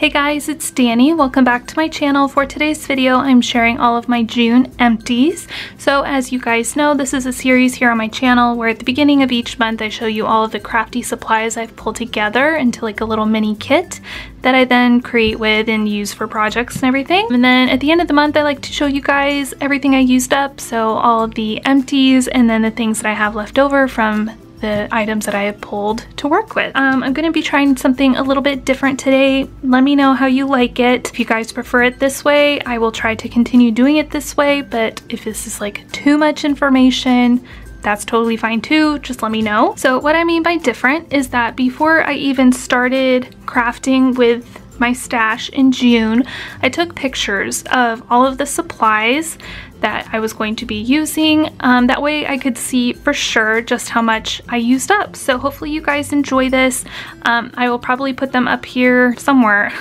Hey guys, it's Danny. Welcome back to my channel. For today's video, I'm sharing all of my June empties. So as you guys know, this is a series here on my channel where at the beginning of each month I show you all of the crafty supplies I've pulled together into like a little mini kit that I then create with and use for projects and everything. And then at the end of the month, I like to show you guys everything I used up. So all of the empties and then the things that I have left over from the items that I have pulled to work with. I'm gonna be trying something a little bit different today. Let me know how you like it. If you guys prefer it this way, I will try to continue doing it this way, but if this is like too much information, that's totally fine too, just let me know. So what I mean by different is that before I even started crafting with my stash in June, I took pictures of all of the supplies that I was going to be using. That way I could see for sure just how much I used up. So hopefully you guys enjoy this. I will probably put them up here somewhere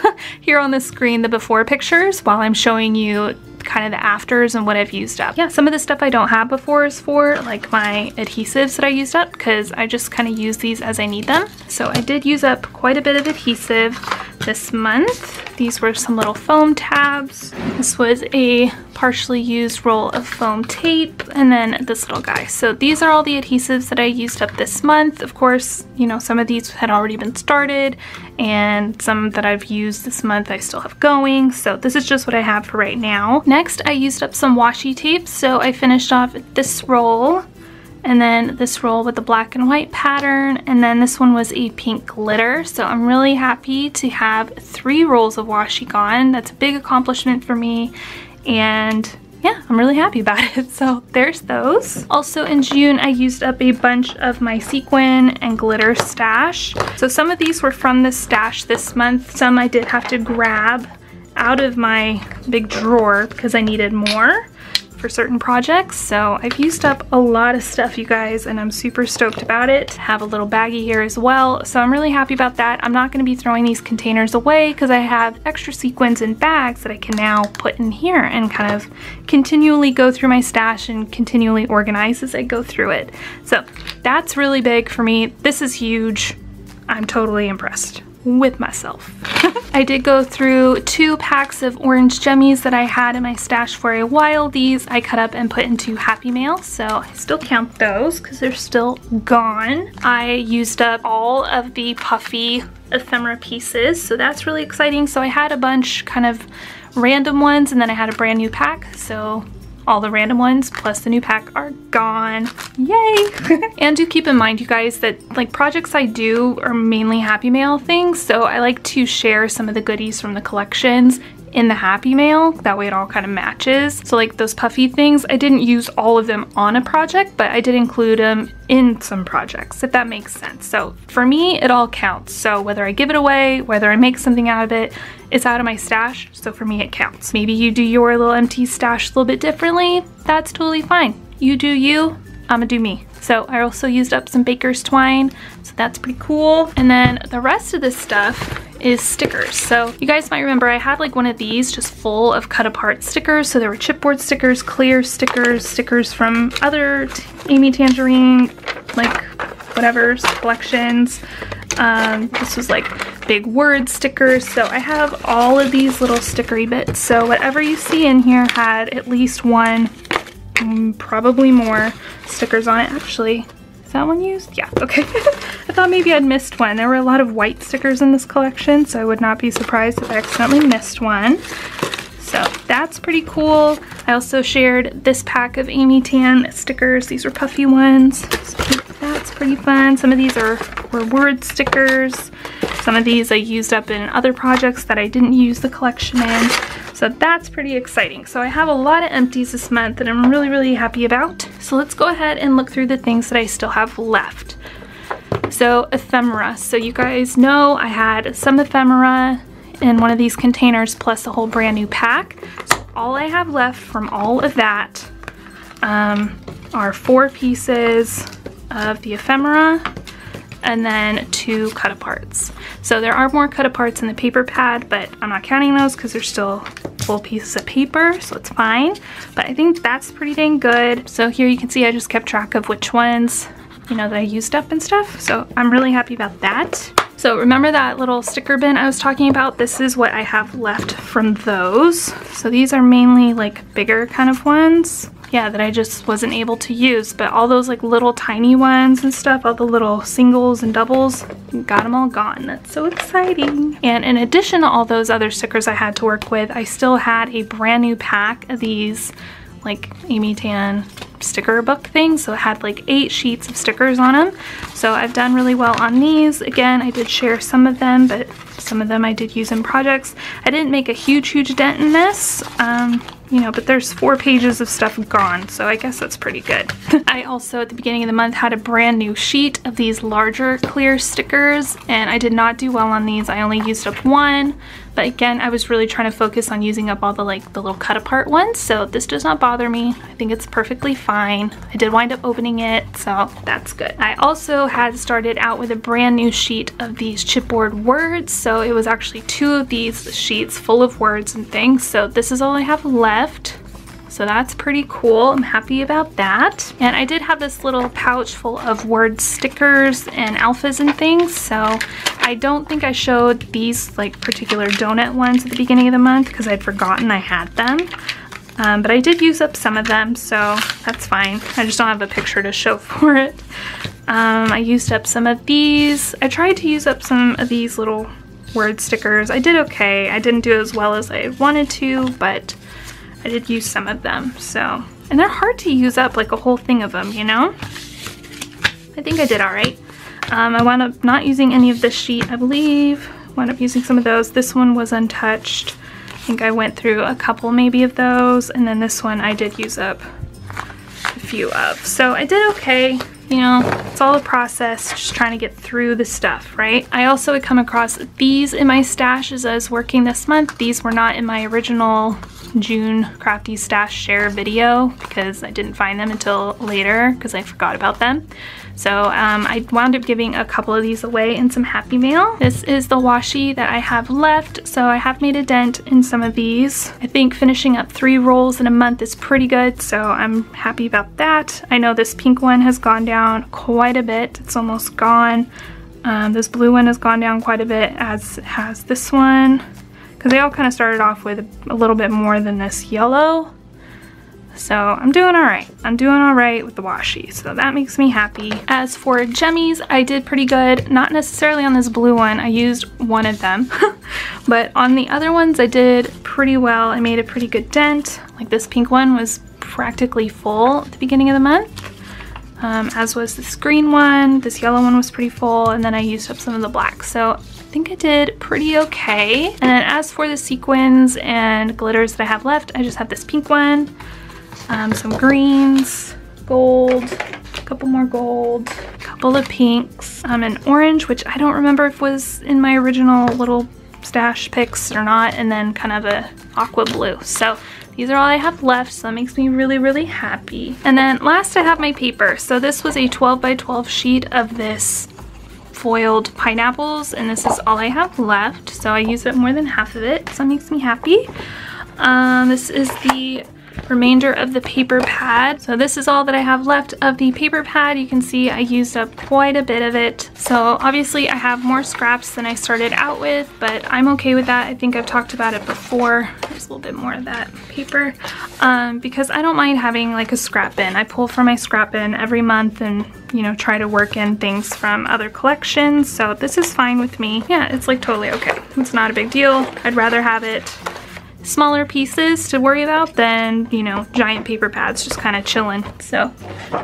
here on the screen, the before pictures, while I'm showing you kind of the afters and what I've used up. Yeah, some of the stuff I don't have befores for, like my adhesives that I used up, because I just kind of use these as I need them. So I did use up quite a bit of adhesive this month. These were some little foam tabs. This was a partially used roll of foam tape, and then this little guy. So these are all the adhesives that I used up this month. Of course, you know, some of these had already been started, and some that I've used this month I still have going. So this is just what I have for right now. Next, I used up some washi tape. So I finished off this roll, and then this roll with the black and white pattern, and then this one was a pink glitter. So I'm really happy to have 3 rolls of washi gone. That's a big accomplishment for me, and yeah, I'm really happy about it. So there's those. Also in June, I used up a bunch of my sequin and glitter stash. So some of these were from the stash this month. Some I did have to grab out of my big drawer because I needed more for certain projects. So I've used up a lot of stuff, you guys, and I'm super stoked about it. Have a little baggie here as well, so I'm really happy about that. I'm not going to be throwing these containers away because I have extra sequins and bags that I can now put in here and kind of continually go through my stash and continually organize as I go through it. So that's really big for me. This is huge. I'm totally impressed with myself. I did go through 2 packs of orange jummies that I had in my stash for a while. These I cut up and put into Happy Mail, so I still count those because they're still gone. I used up all of the puffy ephemera pieces, so that's really exciting. So I had a bunch kind of random ones, and then I had a brand new pack, so all the random ones plus the new pack are gone. Yay! And do keep in mind, you guys, that like projects I do are mainly Happy Mail things, so I like to share some of the goodies from the collections in the Happy Mail. That way it all kind of matches. So like those puffy things, I didn't use all of them on a project, but I did include them in some projects, if that makes sense. So for me, it all counts. So whether I give it away, whether I make something out of it, it's out of my stash, so for me it counts. Maybe you do your little empty stash a little bit differently. That's totally fine. You do you, I'ma do me. So I also used up some baker's twine, so that's pretty cool. And then the rest of this stuff is stickers. So you guys might remember I had like one of these just full of cut apart stickers. So there were chipboard stickers, clear stickers, stickers from other Amy Tangerine, like whatever's collections. This was like big word stickers. So I have all of these little stickery bits. So whatever you see in here had at least one, probably more stickers on it. Actually, is that one used? Yeah, okay. I thought maybe I'd missed one. There were a lot of white stickers in this collection, so I would not be surprised if I accidentally missed one. So that's pretty cool. I also shared this pack of Amy Tan stickers. These are puffy ones. So that's pretty fun. Some of these were word stickers. Some of these I used up in other projects that I didn't use the collection in. So that's pretty exciting. So I have a lot of empties this month that I'm really, really happy about. So let's go ahead and look through the things that I still have left. So ephemera. So you guys know I had some ephemera in one of these containers plus a whole brand new pack. So all I have left from all of that are 4 pieces of the ephemera and then 2 cut aparts. So there are more cut aparts in the paper pad, but I'm not counting those because they're still full pieces of paper, so it's fine. But I think that's pretty dang good. So here you can see I just kept track of which ones, you know, that I used up and stuff. So I'm really happy about that. So remember that little sticker bin I was talking about? This is what I have left from those. So these are mainly like bigger kind of ones. Yeah, that I just wasn't able to use, but all those like little tiny ones and stuff, all the little singles and doubles, got them all gone. That's so exciting. And in addition to all those other stickers I had to work with, I still had a brand new pack of these like Amy Tan sticker book things. So it had like 8 sheets of stickers on them. So I've done really well on these. Again, I did share some of them, but some of them I did use in projects. I didn't make a huge dent in this. You know, but there's 4 pages of stuff gone, so I guess that's pretty good. I also, at the beginning of the month, had a brand new sheet of these larger clear stickers, and I did not do well on these. I only used up 1, but again, I was really trying to focus on using up all the little cut apart ones, so this does not bother me. I think it's perfectly fine. I did wind up opening it, so that's good. I also had started out with a brand new sheet of these chipboard words, so it was actually 2 of these sheets full of words and things, so this is all I have left. So that's pretty cool. I'm happy about that. And I did have this little pouch full of word stickers and alphas and things. So I don't think I showed these like particular donut ones at the beginning of the month because I'd forgotten I had them. But I did use up some of them, so that's fine. I just don't have a picture to show for it. I used up some of these. I tried to use up some of these little word stickers. I did okay. I didn't do as well as I wanted to, but I did use some of them, so. And they're hard to use up, like a whole thing of them, you know? I think I did all right. I wound up not using any of this sheet, I believe. Wound up using some of those. This one was untouched. I think I went through a couple maybe of those, and then this one I did use up a few of. So I did okay. You know, it's all a process, just trying to get through the stuff, right? I also had come across these in my stash as I was working this month. These were not in my original June crafty stash share video because I didn't find them until later because I forgot about them. So I wound up giving a couple of these away in some Happy Mail. This is the washi that I have left, so I have made a dent in some of these. I think finishing up 3 rolls in a month is pretty good, so I'm happy about that. I know this pink one has gone down quite a bit. It's almost gone. This blue one has gone down quite a bit, as has this one, because they all kind of started off with a little bit more than this yellow. So I'm doing all right. I'm doing all right with the washi, so that makes me happy. As for jemmies, I did pretty good. Not necessarily on this blue one. I used 1 of them, but on the other ones I did pretty well. I made a pretty good dent. Like this pink one was practically full at the beginning of the month, as was this green one. This yellow one was pretty full, and then I used up some of the black. So I think I did pretty okay. And then as for the sequins and glitters that I have left, I just have this pink one, some greens, gold, a couple more gold, a couple of pinks, an orange, which I don't remember if was in my original little stash picks or not, and then kind of a aqua blue. So these are all I have left, so that makes me really happy. And then last I have my paper. So this was a 12 by 12 sheet of this foiled pineapples, and this is all I have left. So I used up more than half of it, so it makes me happy. This is the remainder of the paper pad. So this is all that I have left of the paper pad. You can see I used up quite a bit of it. So obviously I have more scraps than I started out with, but I'm okay with that. I think I've talked about it before. There's a little bit more of that paper, because I don't mind having like a scrap bin. I pull from my scrap bin every month and, you know, try to work in things from other collections. So this is fine with me. Yeah, it's like totally okay. It's not a big deal. I'd rather have it smaller pieces to worry about than, you know, giant paper pads just kind of chilling. So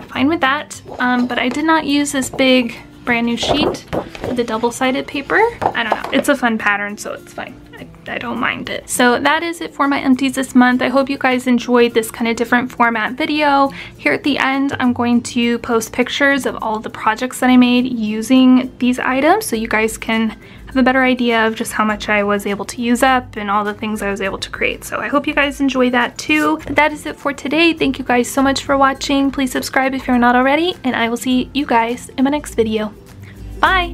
fine with that. But I did not use this big brand new sheet, the double-sided paper. I don't know. It's a fun pattern, so it's fine. I don't mind it. So that is it for my empties this month. I hope you guys enjoyed this kind of different format video. Here at the end, I'm going to post pictures of all the projects that I made using these items so you guys can have a better idea of just how much I was able to use up and all the things I was able to create. So I hope you guys enjoy that too. But that is it for today. Thank you guys so much for watching. Please subscribe if you're not already, and I will see you guys in my next video. Bye!